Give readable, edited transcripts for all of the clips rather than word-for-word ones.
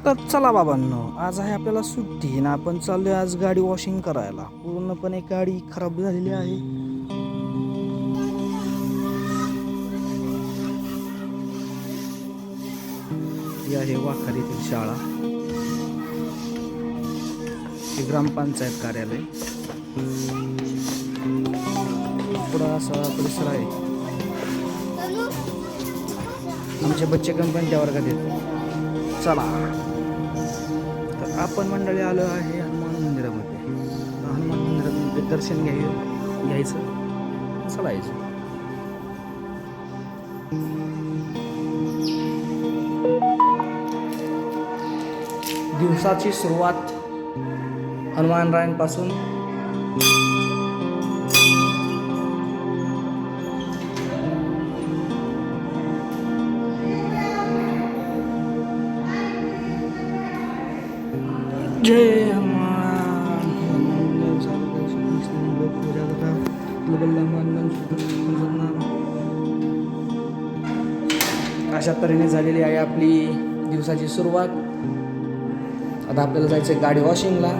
तर चला बाबांनो, आज आहे आपल्याला सुट्टी ना आपण चाललोय आज गाडी वॉशिंग करायला. पूर्णपणे गाडी खराब झालेली आहे. ही आहे वाखारीतील शाळा, हे ग्रामपंचायत कार्यालय. पुढं असा परिसर आहे. आमचे बच्चे कंपनी त्या वर्गात येतो. चला, तर आपण मंडळी आलो आहे हनुमान मंदिरामध्ये. हनुमान मंदिरामध्ये दर्शन घ्यायचं चलायचं. दिवसाची सुरुवात हनुमानरायांपासून. जय हनुमान. अशा तऱ्हेने झालेली आहे आपली दिवसाची सुरुवात. आता आपल्याला जायचं गाडी वॉशिंगला,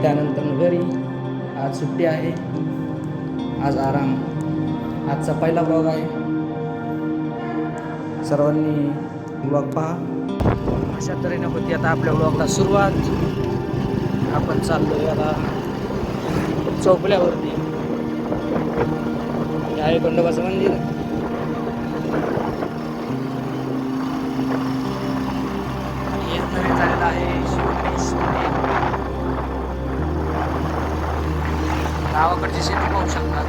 त्यानंतर घरी. आज सुट्टी आहे, आज आराम. आजचा पहिला ब्लॉग आहे, सर्वांनी ब्लॉग पहा. अशा तऱ्हेने होती आता आपल्या ब्लॉगला सुरुवात. आपण चाललोय आता चौपल्यावरती. हे आहे खंडोबाचं मंदिर. हे नवीन झालेलं आहे शिवगणेश मंदिर. गावाकडची शेती पाहू शकता.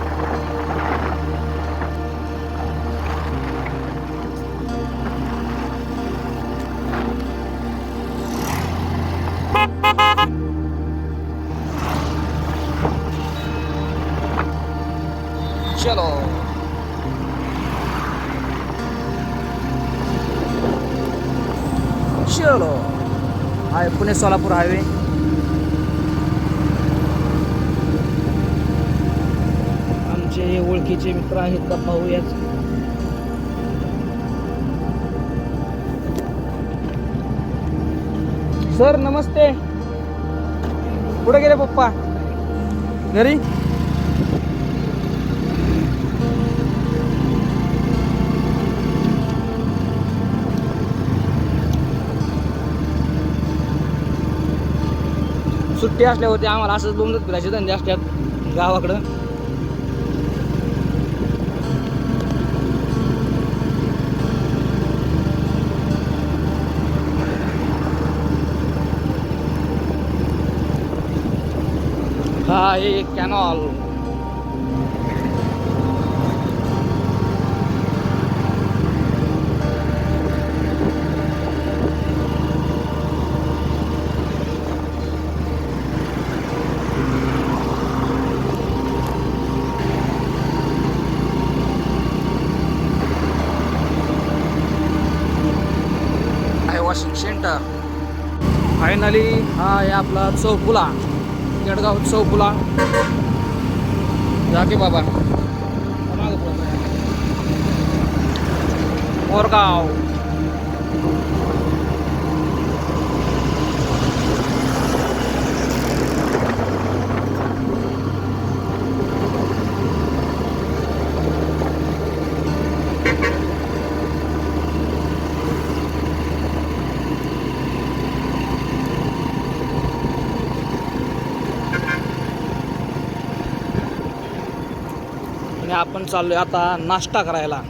चलो, चलो. हाय पुणे सोलापूर हायवे. आमचे ओळखीचे मित्र आहेत का पाहूयात. सर नमस्ते. कुठे गेले पप्पा? घरी. सुट्टी असल्या होती आम्हाला असंच बोंबलत फिरायचे धंदे असतात गावाकडं. हा हे कॅनॉल. Washing centre. फायनली हा आहे आपला चौफुला, केडगाव चौफुला. जा की बाबा. मोरगाव. आणि आपण चाललोय आता नाश्ता करायला.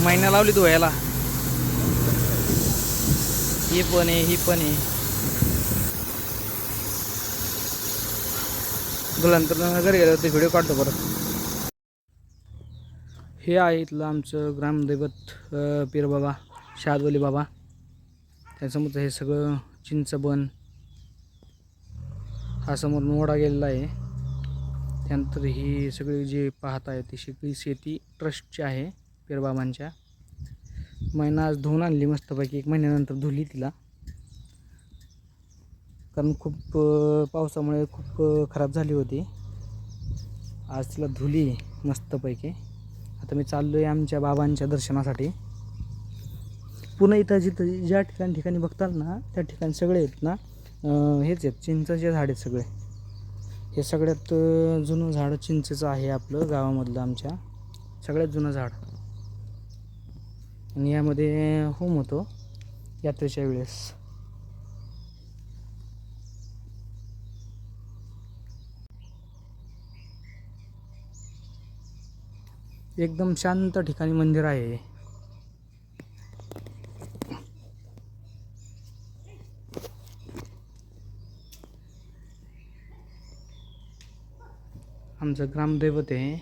महिना लावली धुवायला. ही पण आहे, ही पण आहे. नंतर घरी गेलो ते व्हिडिओ काढतो परत. हे आहे इथलं आमचं ग्रामदैवत पीर बाबा, शहादवली बाबा. त्यासमोरचं हे सगळं चिंचबन, हा समोर मोडा गेलेला आहे. त्यानंतर ही सगळी जी पाहत आहे ती सगळी शेती ट्रस्टची आहे पीरबाबांच्या. महिना आज धुवून आणली मस्तपैकी, 1 महिन्यानंतर धुली तिला, कारण खूप पावसामुळे खूप खराब झाली होती. आज तिला धुली मस्तपैकी. आता मी चाललो आहे आमच्या बाबांच्या दर्शनासाठी. पुन्हा इथं जिथं ज्या ठिकाणी बघताल ना त्या ठिकाणी सगळे आहेत ना हेच आहेत, चिंचेचे झाड आहेत सगळे. हे सगळ्यात जुनं झाड चिंचेचं आहे आपलं गावामधलं, आमच्या सगळ्यात जुनं झाड. आणि यामध्ये होम होतो यात्रेच्या वेळेस. एकदम शांत ठिकाणी मंदिर आहे. आमचं ग्रामदैवत आहे.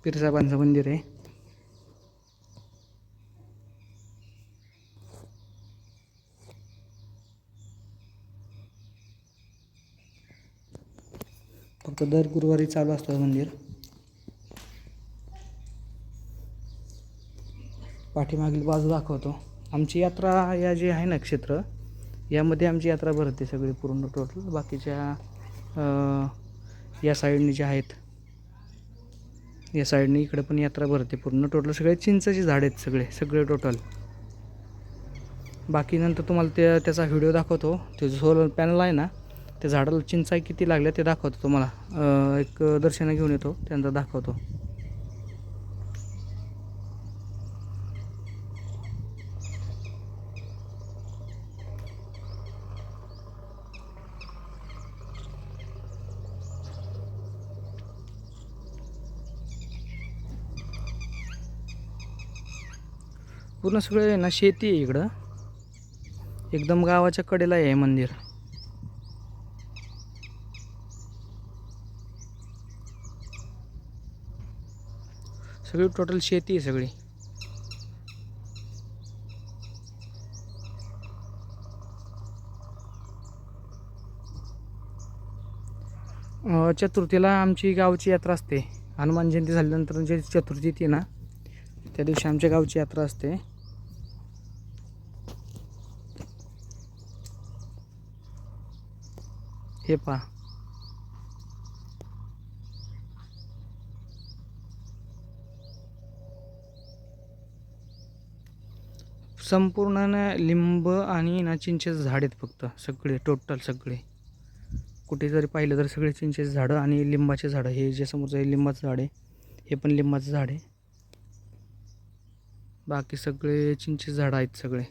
पीरसाहेबांचं मंदिर आहे. फक्त दर गुरुवारी चालू असतं मंदिर. पाठीमागील बाजू दाखवतो. आमची यात्रा या जी आहे ना क्षेत्र, यामध्ये आमची यात्रा भरते सगळी पूर्ण टोटल. बाकीच्या या साईडने जे आहेत, या साईडने इकडे पण यात्रा भरते पूर्ण टोटल. सगळे चिंचेचे झाड आहेत सगळे टोटल. बाकी नंतर तुम्हाला त्याचा व्हिडिओ दाखवतो. ते सोलर पॅनल आहे ना, त्या झाडाला चिंचा किती लागल्या ते दाखवतो तुम्हाला. एक दर्शन घेऊन येतो, त्यानंतर दाखवतो. पूर्ण सगळे ना शेती आहे इकडं, एकदम गावाच्या कडेला आहे मंदिर. सगळी टोटल शेती आहे सगळी. चतुर्थीला आमची गावची यात्रा असते. हनुमान जयंती झाल्यानंतर जे चतुर्थी येते ना, त्या दिवशी आमच्या गावची यात्रा असते. हे पहा, संपूर्ण लिंब आणि ना चिंचेचं झाड आहेत फक्त सगळे टोटल सगळे. कुठे जरी पाहिलं तर सगळे चिंचेचे झाडं आणि लिंबाचे झाडं. हे जे समोरचं हे लिंबाचं झाड आहे, हे पण लिंबाचं झाड आहे. बाकी सगळे चिंचेचे झाडं आहेत सगळे.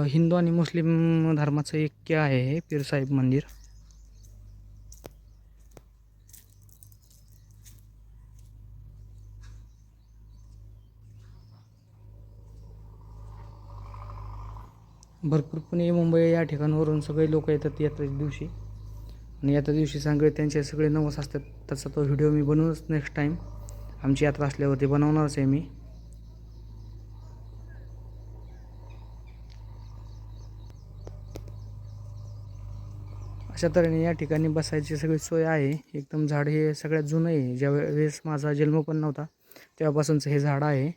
हिंदू आणि मुस्लिम धर्माचं ऐक्य आहे हे पीरसाहेब मंदिर. भरपूर पुणे मुंबई या ठिकाणावरून सगळे लोक येतात यात्रेच्या दिवशी. आणि यात्रे दिवशी सगळे त्यांचे सगळे नवस असतात. तसा तो व्हिडिओ मी बनवूनच नेक्स्ट टाईम आमची यात्रा असल्यावरती बनवणारच आहे मी. अशा तऱ्हेने या ठिकाणी बसायची सगळी सोय आहे. एकदम झाड हे सगळ्यात जुनं आहे. ज्यावेळेस माझा जन्म पण नव्हता तेव्हापासूनचं हे झाड आहे.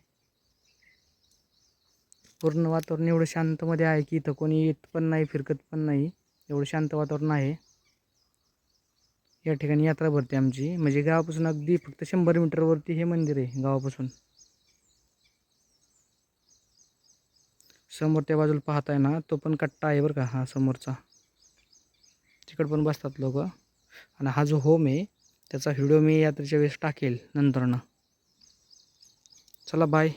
पूर्ण वातावरण एवढं शांतमध्ये आहे की इथं कोणी येत पण नाही, फिरकत पण नाही, एवढं शांत वातावरण आहे. या ठिकाणी यात्रा भरते आमची. म्हणजे गावापासून अगदी फक्त 100 मीटरवरती हे मंदिर आहे गावापासून. समोर त्या बाजूला पाहताय ना, तो पण कट्टा आहे बरं का, हा समोरचा. तिकडे पण बसतात लोक. आणि हा जो होम आहे त्याचा व्हिडिओ मी यात्रेच्या वेळेस टाकेल नंतर ना. चला बाय.